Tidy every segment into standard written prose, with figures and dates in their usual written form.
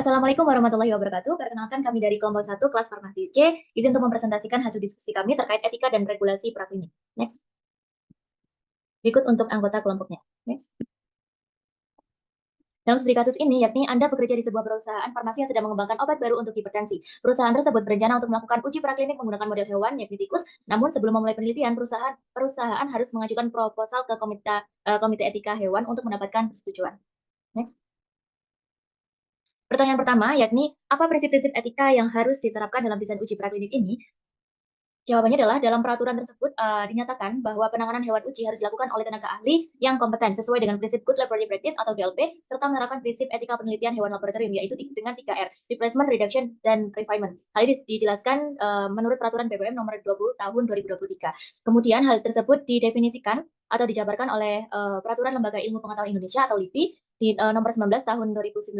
Assalamualaikum warahmatullahi wabarakatuh. Perkenalkan kami dari kelompok 1 kelas farmasi C. Izin untuk mempresentasikan hasil diskusi kami terkait etika dan regulasi praklinik. Next. Berikut untuk anggota kelompoknya. Next. Dalam studi kasus ini, yakni Anda bekerja di sebuah perusahaan farmasi yang sedang mengembangkan obat baru untuk hipertensi. Perusahaan tersebut berencana untuk melakukan uji praklinik menggunakan model hewan, yakni tikus. Namun sebelum memulai penelitian, perusahaan harus mengajukan proposal ke komite etika hewan untuk mendapatkan persetujuan. Next. Pertanyaan pertama, yakni apa prinsip-prinsip etika yang harus diterapkan dalam desain uji praklinik ini? Jawabannya adalah dalam peraturan tersebut dinyatakan bahwa penanganan hewan uji harus dilakukan oleh tenaga ahli yang kompeten sesuai dengan prinsip Good Laboratory Practice atau GLP serta menerapkan prinsip etika penelitian hewan laboratorium yaitu dengan 3R, replacement, reduction, dan refinement. Hal ini dijelaskan menurut peraturan BPOM nomor 20 tahun 2023. Kemudian hal tersebut didefinisikan atau dijabarkan oleh peraturan Lembaga Ilmu Pengetahuan Indonesia atau LIPI di nomor 19 tahun 2019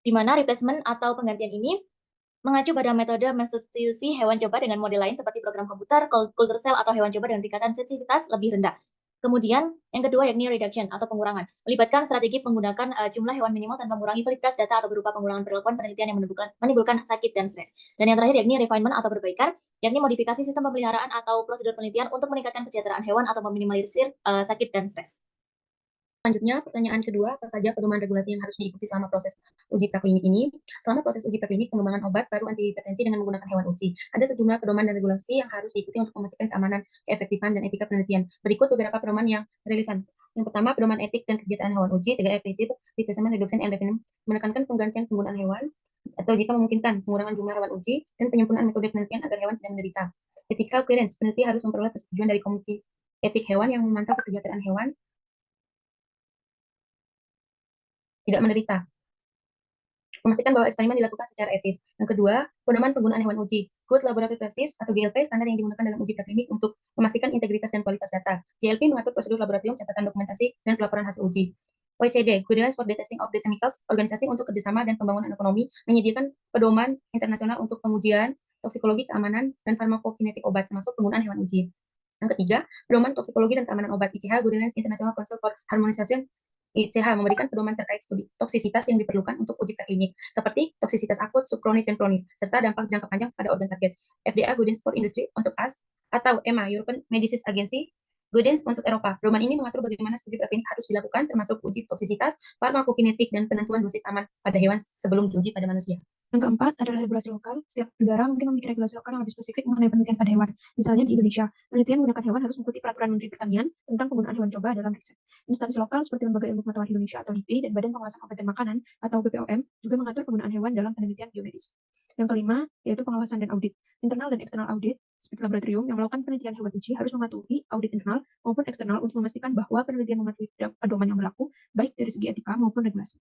di mana replacement atau penggantian ini mengacu pada metode mensubstitusi hewan coba dengan model lain seperti program komputer, culture cell, atau hewan coba dengan tingkatan sensitivitas lebih rendah. Kemudian yang kedua yakni reduction atau pengurangan, melibatkan strategi menggunakan jumlah hewan minimal tanpa mengurangi kualitas data atau berupa pengurangan perlakuan penelitian yang menimbulkan sakit dan stres. Dan yang terakhir yakni refinement atau perbaikan, yakni modifikasi sistem pemeliharaan atau prosedur penelitian untuk meningkatkan kesejahteraan hewan atau meminimalisir sakit dan stres. Selanjutnya, pertanyaan kedua, apa saja pedoman regulasi yang harus diikuti selama proses uji praklinik ini? Selama proses uji praklinik pengembangan obat baru antihipertensi dengan menggunakan hewan uji, ada sejumlah pedoman dan regulasi yang harus diikuti untuk memastikan keamanan, keefektifan, dan etika penelitian. Berikut beberapa pedoman yang relevan. Yang pertama, pedoman etik dan kesejahteraan hewan uji, 3R prinsip, replacement, reduction, and refinement, menekankan penggantian penggunaan hewan, atau jika memungkinkan, pengurangan jumlah hewan uji, dan penyempurnaan metode penelitian agar hewan tidak menderita. Ethical clearance, peneliti harus memperoleh persetujuan dari komite etik hewan yang memantau kesejahteraan hewan tidak menderita. Memastikan bahwa eksperimen dilakukan secara etis. Yang kedua, pedoman penggunaan hewan uji. Good Laboratory Practice atau GLP standar yang digunakan dalam uji praklinik untuk memastikan integritas dan kualitas data. GLP mengatur prosedur laboratorium, catatan dokumentasi, dan pelaporan hasil uji. OECD, Guidelines for the Testing of the Chemicals, organisasi untuk kerjasama dan pembangunan ekonomi, menyediakan pedoman internasional untuk pengujian, toksikologi, keamanan, dan farmakokinetik obat, termasuk penggunaan hewan uji. Yang ketiga, pedoman toksikologi dan keamanan obat ICH, Guidelines International Council for Harmonization ICH memberikan pedoman terkait studi toksisitas yang diperlukan untuk uji preklinik, seperti toksisitas akut, subkronis, dan kronis, serta dampak jangka panjang pada organ target. FDA Guidance for Industry untuk AS, atau EMA, European Medicines Agency, Guidance untuk Eropa. Pedoman ini mengatur bagaimana studi preklinik harus dilakukan, termasuk uji toksisitas, farmakokinetik, dan penentuan dosis aman pada hewan sebelum diuji pada manusia. Yang keempat adalah regulasi lokal. Setiap negara mungkin memiliki regulasi lokal yang lebih spesifik mengenai penelitian pada hewan. Misalnya di Indonesia, penelitian menggunakan hewan harus mengikuti peraturan Menteri Pertanian tentang penggunaan hewan coba dalam riset. Instansi lokal seperti Lembaga Ilmu Pengetahuan Indonesia atau LIPI dan Badan Pengawasan Obat dan Makanan atau BPOM juga mengatur penggunaan hewan dalam penelitian biomedis. Yang kelima, yaitu pengawasan dan audit. Internal dan eksternal audit, seperti laboratorium yang melakukan penelitian hewan uji harus mematuhi audit internal maupun eksternal untuk memastikan bahwa penelitian mematuhi pedoman yang berlaku, baik dari segi etika maupun regulasi.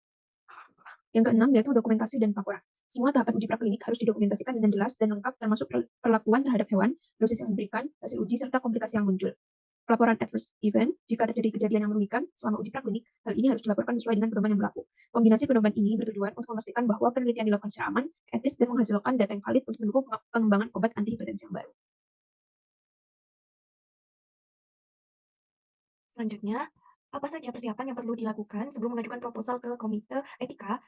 Yang keenam, yaitu dokumentasi dan laporan. Semua tahapan uji praklinik harus didokumentasikan dengan jelas dan lengkap termasuk perlakuan terhadap hewan, dosis yang diberikan, hasil uji, serta komplikasi yang muncul. Pelaporan adverse event, jika terjadi kejadian yang merugikan selama uji praklinik, hal ini harus dilaporkan sesuai dengan pedoman yang berlaku. Kombinasi pedoman ini bertujuan untuk memastikan bahwa penelitian dilakukan secara aman, etis, dan menghasilkan data yang valid untuk mendukung pengembangan obat antihipertensi yang baru. Selanjutnya, apa saja persiapan yang perlu dilakukan sebelum mengajukan proposal ke komite etika?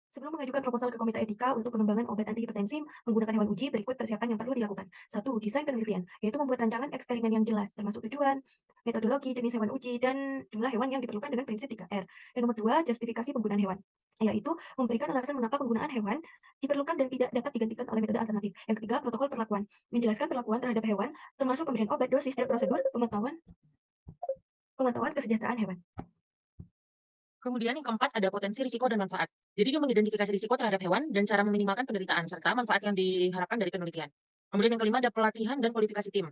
Sebelum mengajukan proposal ke komite etika untuk pengembangan obat antihipertensi menggunakan hewan uji, berikut persiapan yang perlu dilakukan. 1. Desain penelitian, yaitu membuat rancangan eksperimen yang jelas, termasuk tujuan, metodologi, jenis hewan uji, dan jumlah hewan yang diperlukan dengan prinsip 3R. Dan nomor 2, justifikasi penggunaan hewan, yaitu memberikan alasan mengapa penggunaan hewan diperlukan dan tidak dapat digantikan oleh metode alternatif. Yang ketiga, protokol perlakuan, menjelaskan perlakuan terhadap hewan, termasuk pemberian obat, dosis, dan prosedur pemantauan kesejahteraan hewan. Kemudian yang keempat ada potensi risiko dan manfaat. Jadi dia mengidentifikasi risiko terhadap hewan dan cara meminimalkan penderitaan serta manfaat yang diharapkan dari penelitian. Kemudian yang kelima ada pelatihan dan kualifikasi tim.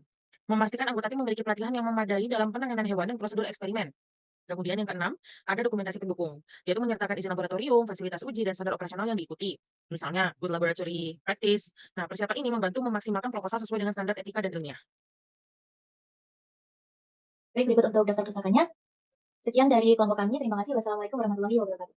Memastikan anggota tim memiliki pelatihan yang memadai dalam penanganan hewan dan prosedur eksperimen. Kemudian yang keenam, ada dokumentasi pendukung, yaitu menyertakan izin laboratorium, fasilitas uji, dan standar operasional yang diikuti. Misalnya, Good Laboratory Practice. Nah, persiapan ini membantu memaksimalkan proposal sesuai dengan standar etika dan ilmiah. Baik, berikut untuk daftar pustakannya. Sekian dari kelompok kami. Terima kasih. Wassalamualaikum warahmatullahi wabarakatuh.